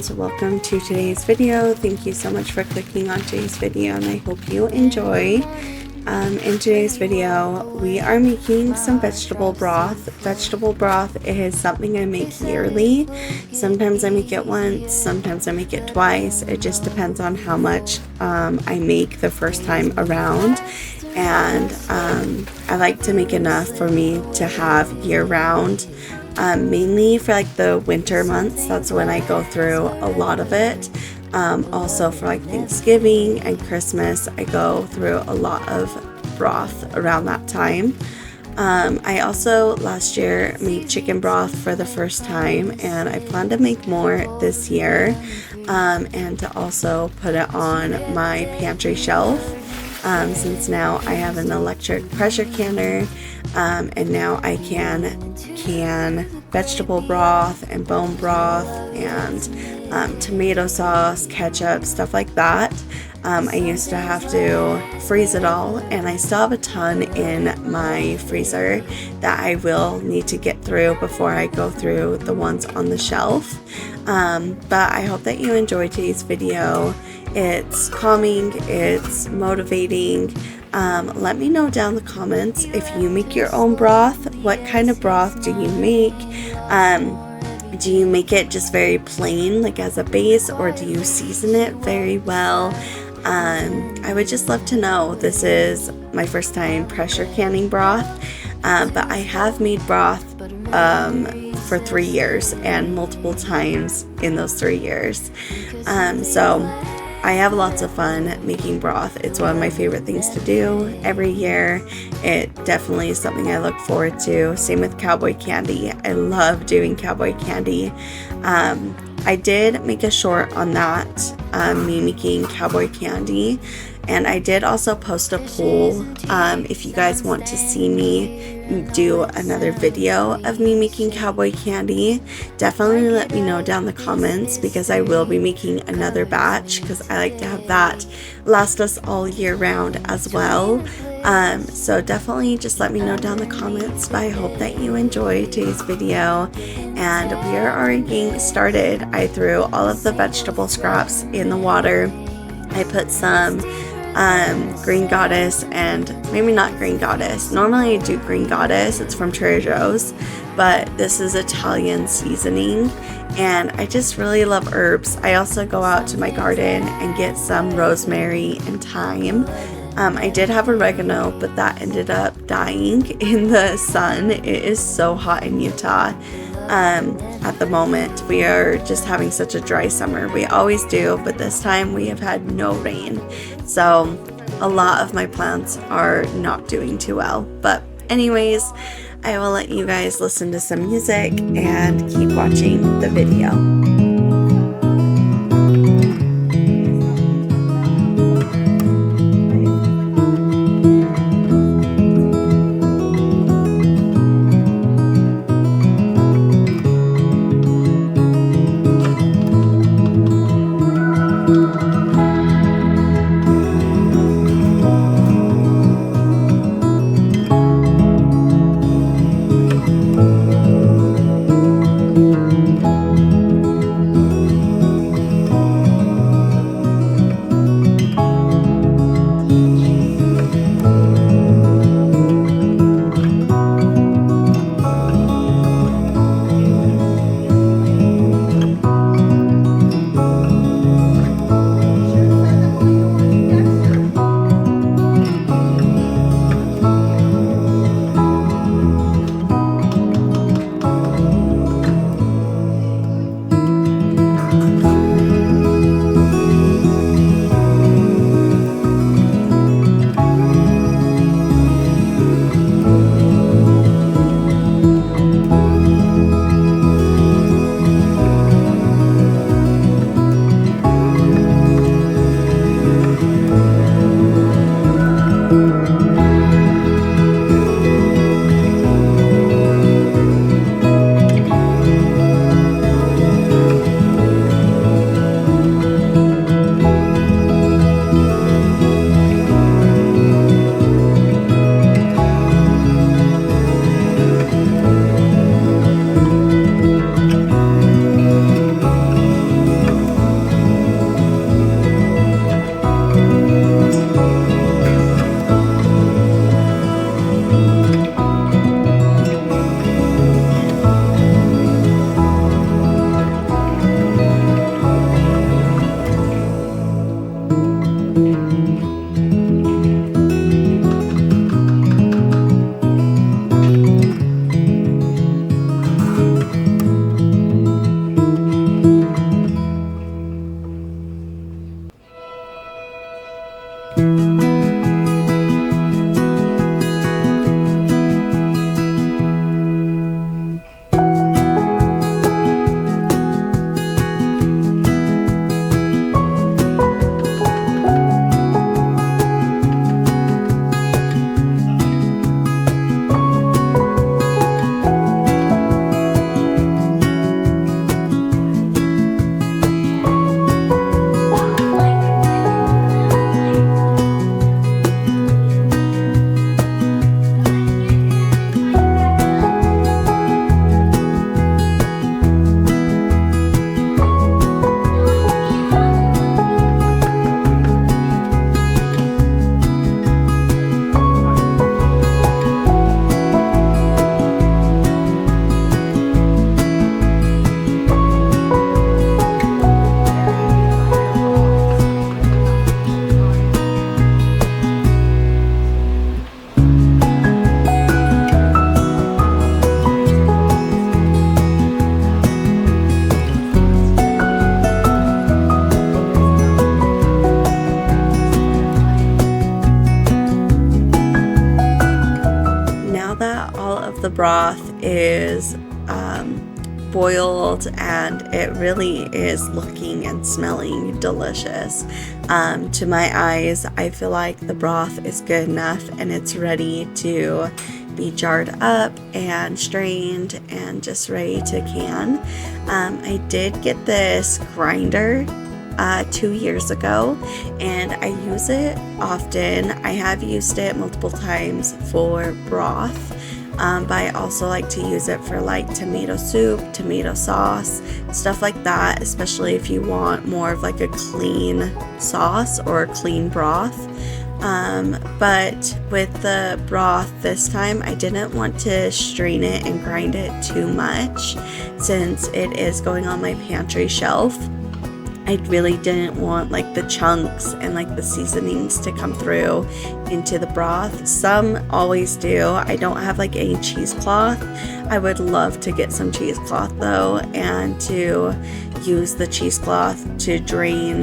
friends, welcome to today's video. Thank you so much for clicking on today's video and I hope you enjoy. In today's video we are making some vegetable broth. Vegetable broth is something I make yearly. Sometimes I make it once, sometimes I make it twice. It just depends on how much I make the first time around. And I like to make enough for me to have year round. Mainly for like the winter months, that's when I go through a lot of it. Also for like Thanksgiving and Christmas, I go through a lot of broth around that time. I also last year made chicken broth for the first time, and I plan to make more this year, and to also put it on my pantry shelf. Since now I have an electric pressure canner, and now I can vegetable broth and bone broth and tomato sauce, ketchup, stuff like that. I used to have to freeze it all, and I still have a ton in my freezer that I will need to get through before I go through the ones on the shelf. But I hope that you enjoyed today's video. It's calming, it's motivating. Let me know down in the comments if you make your own broth. What kind of broth do you make? Do you make it just very plain, like as a base, or do you season it very well? I would just love to know. This is my first time pressure canning broth, but I have made broth for 3 years and multiple times in those 3 years. So I have lots of fun making broth. It's one of my favorite things to do every year. It definitely is something I look forward to. Same with cowboy candy. I love doing cowboy candy. I did make a short on that, me making cowboy candy. And I did also post a poll. If you guys want to see me do another video of me making cowboy candy, definitely let me know down in the comments, because I will be making another batch, because I like to have that last us all year round as well. So definitely just let me know down in the comments. But I hope that you enjoyed today's video, and we are already getting started. I threw all of the vegetable scraps in the water. I put some Green Goddess, and maybe not Green Goddess. Normally I do Green Goddess, it's from Trader Joe's, but this is Italian seasoning, and I just really love herbs. I also go out to my garden and get some rosemary and thyme. I did have oregano, but that ended up dying in the sun. It is so hot in Utah. At the moment, we are just having such a dry summer. We always do, but this time we have had no rain. So a lot of my plants are not doing too well. But anyways, I will let you guys listen to some music and keep watching the video. of the broth is boiled, and it really is looking and smelling delicious. To my eyes, I feel like the broth is good enough and it's ready to be jarred up and strained and just ready to can. I did get this grinder 2 years ago, and I use it often. I have used it multiple times for broth, but I also like to use it for like tomato soup, tomato sauce, stuff like that, especially if you want more of like a clean sauce or a clean broth. But with the broth this time, I didn't want to strain it and grind it too much since it is going on my pantry shelf. I really didn't want like the chunks and like the seasonings to come through into the broth. Some always do. I don't have like any cheesecloth. I would love to get some cheesecloth though, and to use the cheesecloth to drain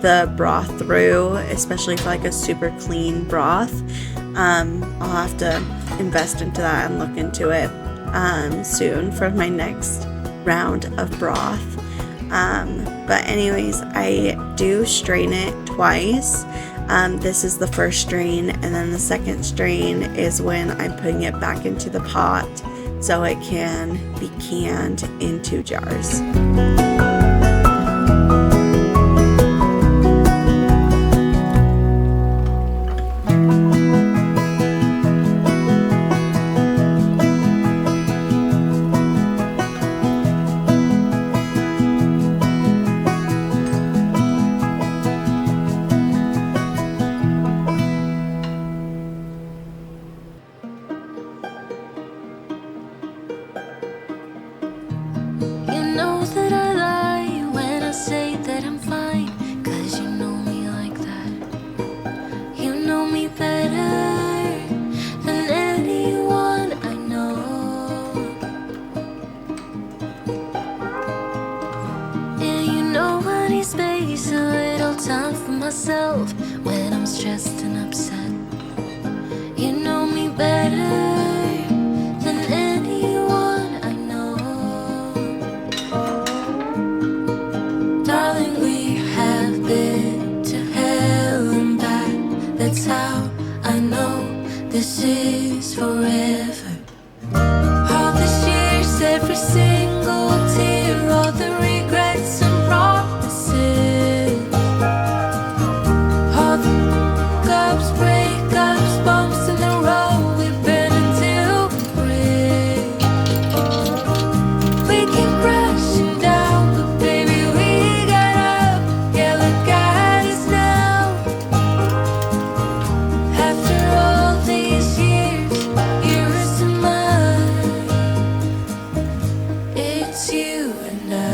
the broth through, especially for like a super clean broth. I'll have to invest into that and look into it soon for my next round of broth. But anyways, I do strain it twice. This is the first strain, and then the second strain is when I'm putting it back into the pot so it can be canned into jars. Space, a little time for myself when I'm stressed and upset. You know me better than anyone I know. Darling, we have been to hell and back. That's how I know this is forever. All these years, every single tear, all the regrets and breakups, bumps in the road, we've been until we break. We keep crashing down, but baby we got up. Yeah, look at us now. After all these years, yours and mine, it's you and I.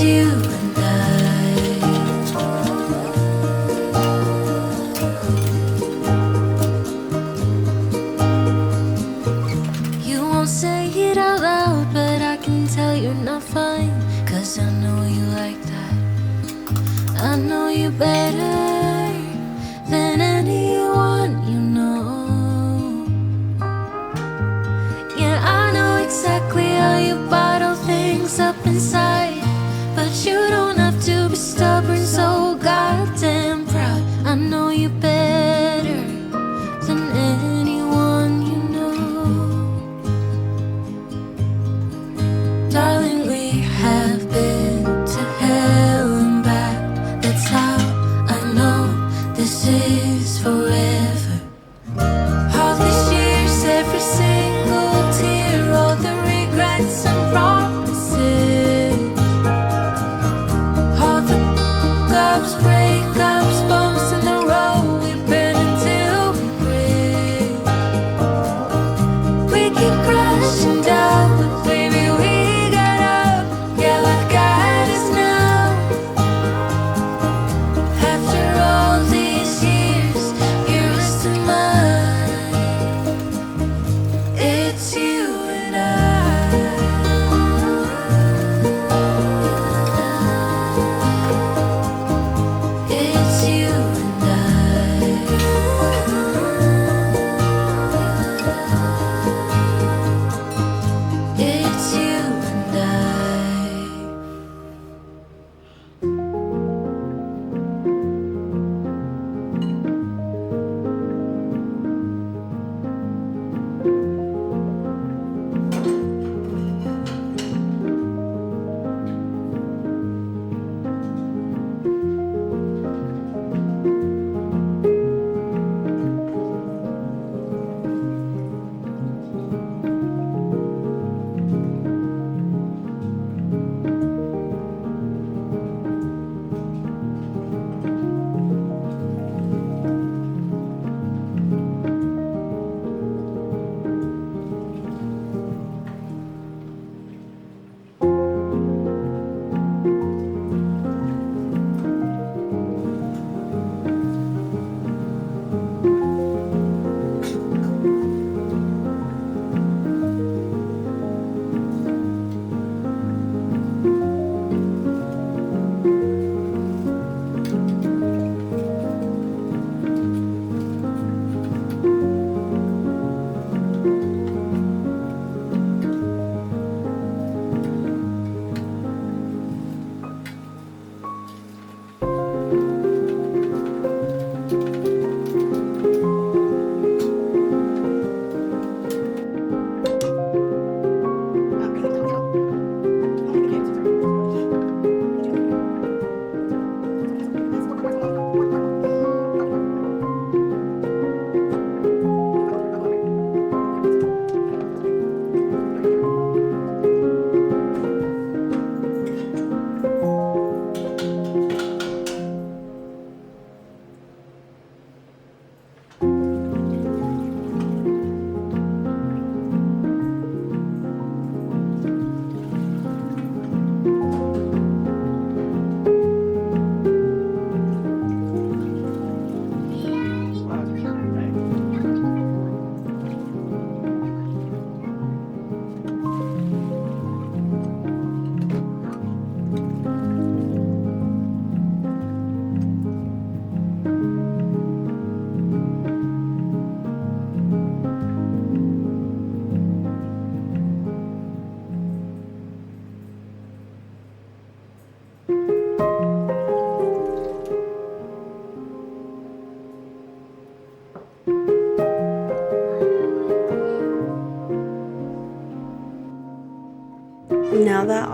You and I. You won't say it out loud, but I can tell you're not fine. 'Cause I know you like that. I know you better than anyone you know. Yeah, I know exactly how you bottle things up inside. But you don't have to be stubborn, so goddamn proud. I know you better than anyone you know. Darling, we have been to hell and back. That's how I know this is forever. All these years, every single tear, all the regrets and promises.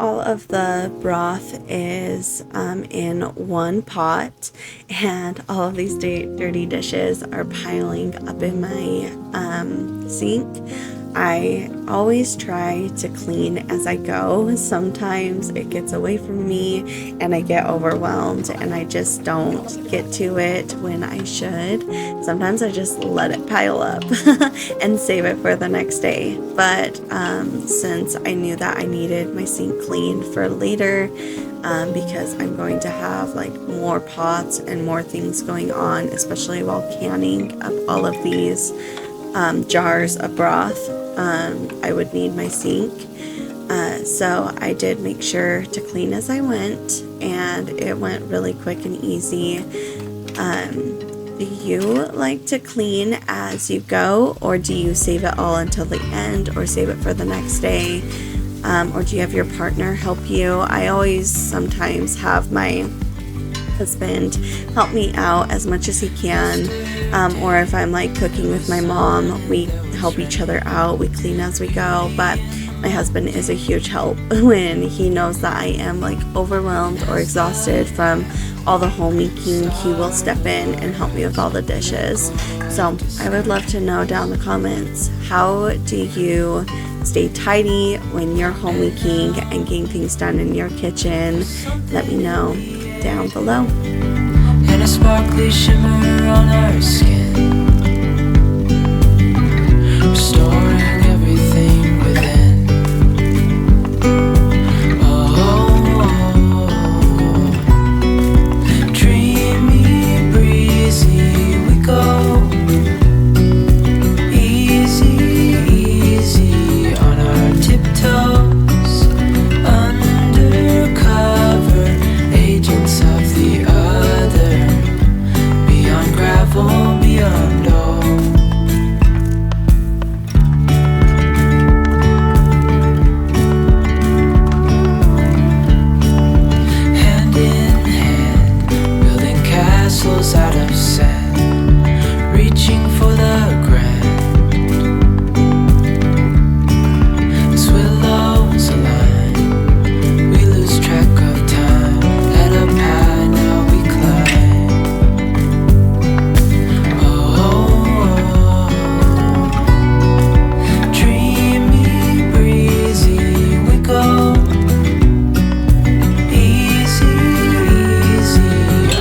all of the broth is in one pot, and all of these dirty dishes are piling up in my sink. I always try to clean as I go. Sometimes it gets away from me and I get overwhelmed and I just don't get to it when I should. Sometimes I just let it pile up and save it for the next day. But since I knew that I needed my sink cleaned for later, because I'm going to have like more pots and more things going on, especially while canning up all of these jars of broth, I would need my sink. So I did make sure to clean as I went, and it went really quick and easy. Do you like to clean as you go, or do you save it all until the end, or save it for the next day? Or do you have your partner help you? I always sometimes have my husband help me out as much as he can, or if I'm like cooking with my mom, we help each other out, we clean as we go. But my husband is a huge help when he knows that I am like overwhelmed or exhausted from all the homemaking. He will step in and help me with all the dishes. So I would love to know down in the comments, how do you stay tidy when you're homemaking and getting things done in your kitchen? Let me know down below. And a sparkly shimmer on our skin, restoring everything within. Oh, dreamy, breezy we go, easy, easy on our tiptoes, undercover agents of the other, beyond gravel, beyond all. Hand in hand, building castles out of sand, reaching for the grand. As willows align, we lose track of time. Head up high, now we climb. Oh, dreamy, breezy we go, easy, easy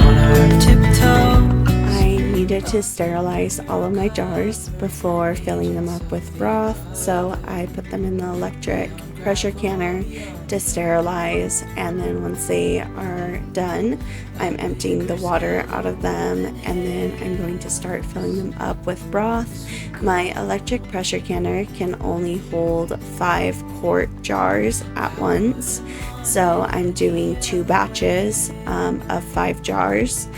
on our tiptoes. I needed to sterilize all of my jars before filling them up with broth, so I put them in the electric pressure canner to sterilize, and then once they are done, I'm emptying the water out of them, and then I'm going to start filling them up with broth. My electric pressure canner can only hold 5-quart jars at once, so I'm doing 2 batches of 5 jars.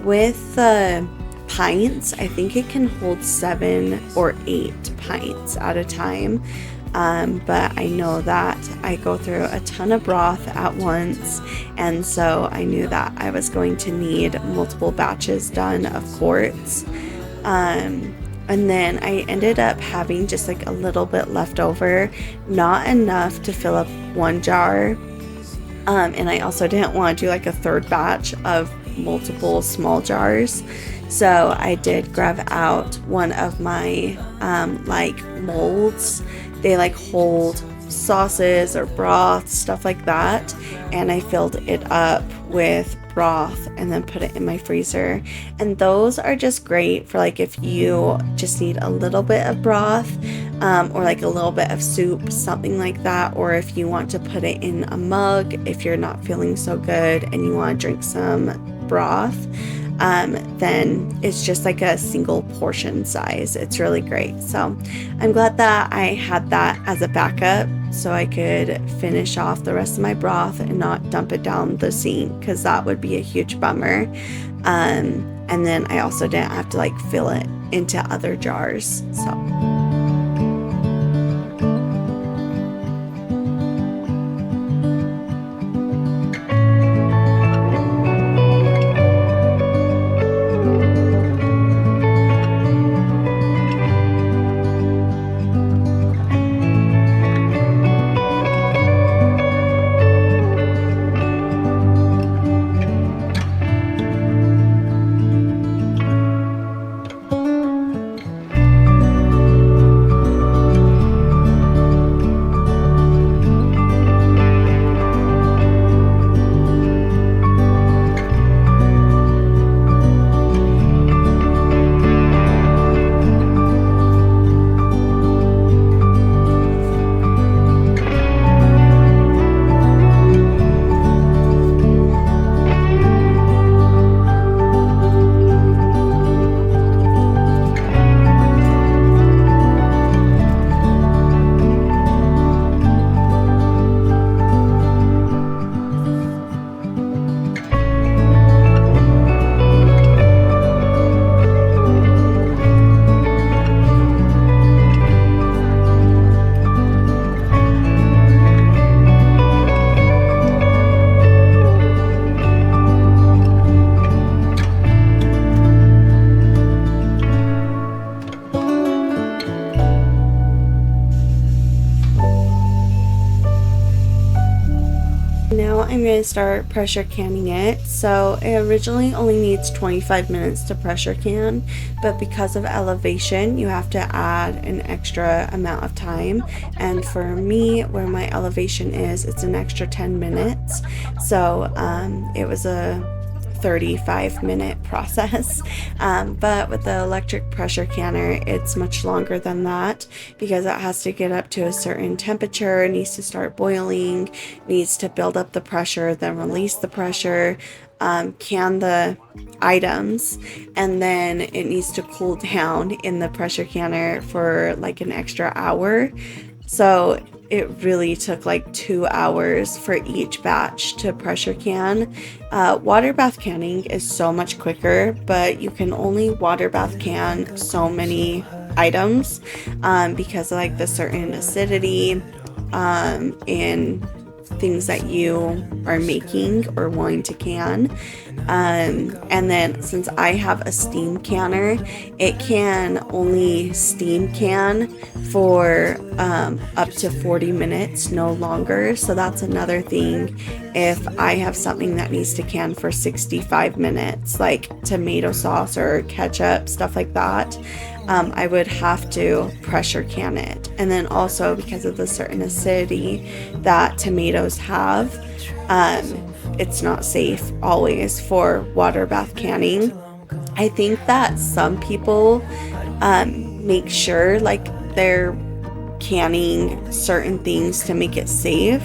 With the pints, I think it can hold 7 or 8 pints at a time. But I know that I go through a ton of broth at once, and so I knew that I was going to need multiple batches done of quarts. And then I ended up having just like a little bit left over, not enough to fill up 1 jar. And I also didn't want to do like a 3rd batch of multiple small jars. So I did grab out one of my like molds. They like hold sauces or broth, stuff like that, and I filled it up with broth and then put it in my freezer. And those are just great for like if you just need a little bit of broth, or like a little bit of soup, something like that, or if you want to put it in a mug if you're not feeling so good and you want to drink some broth. Then it's just like a single portion size. It's really great. So I'm glad that I had that as a backup so I could finish off the rest of my broth and not dump it down the sink, because that would be a huge bummer. And then I also didn't have to like fill it into other jars. So now I'm going to start pressure canning it. So it originally only needs 25 minutes to pressure can, but because of elevation you have to add an extra amount of time, and for me, where my elevation is, it's an extra 10 minutes. So it was a 35-minute process, but with the electric pressure canner it's much longer than that, because it has to get up to a certain temperature, needs to start boiling, needs to build up the pressure, then release the pressure, can the items, and then it needs to cool down in the pressure canner for like an extra hour. So it really took like 2 hours for each batch to pressure can. Water bath canning is so much quicker, but you can only water bath can so many items because of like the certain acidity in things that you are making or wanting to can. And then since I have a steam canner, it can only steam can for up to 40 minutes, no longer. So that's another thing. If I have something that needs to can for 65 minutes, like tomato sauce or ketchup, stuff like that, I would have to pressure can it. And then also because of the certain acidity that tomatoes have, it's not safe always for water bath canning. I think that some people make sure like they're canning certain things to make it safe,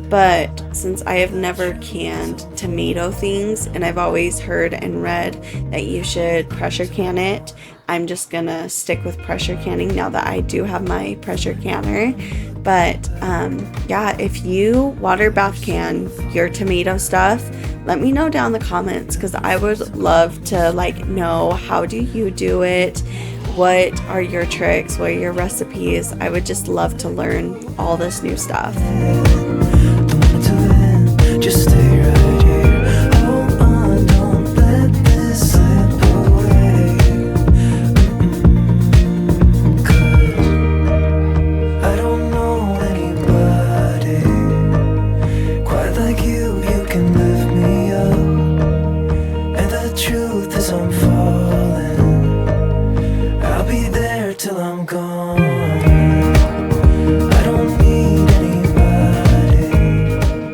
but since I have never canned tomato things and I've always heard and read that you should pressure can it, I'm just gonna stick with pressure canning now that I do have my pressure canner. But yeah, if you water bath can your tomato stuff, let me know down in the comments, because I would love to like know, how do you do it? What are your tricks? What are your recipes? I would just love to learn all this new stuff. Just stay right here. Hold on, don't let this slip away. 'Cause I don't know anybody quite like you. You can lift me up, and the truth is I'm falling. I'll be there till I'm gone. I don't need anybody.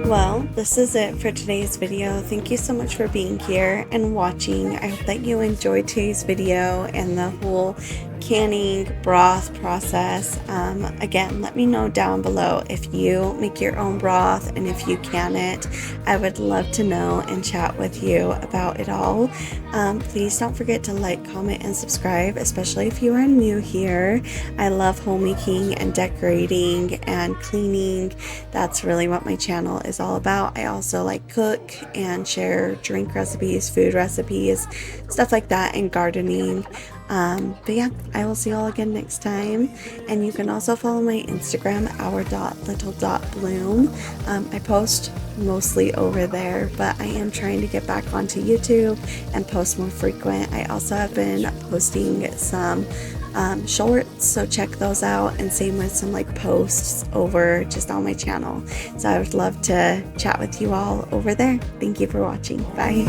Well, this is it for today's video. Thank you so much for being here and watching. I hope that you enjoyed today's video and the whole canning broth process. Again, let me know down below if you make your own broth and if you can it. I would love to know and chat with you about it all. Please don't forget to like, comment, and subscribe, especially if you are new here. I love homemaking and decorating and cleaning. That's really what my channel is all about. I also like cook and share drink recipes, food recipes, stuff like that, and gardening. But yeah, I will see you all again next time, and you can also follow my Instagram, our.little.bloom. I post mostly over there, but I am trying to get back onto YouTube and post more frequent. I also have been posting some shorts, so check those out, and same with some like posts over just on my channel. So I would love to chat with you all over there. Thank you for watching. Bye.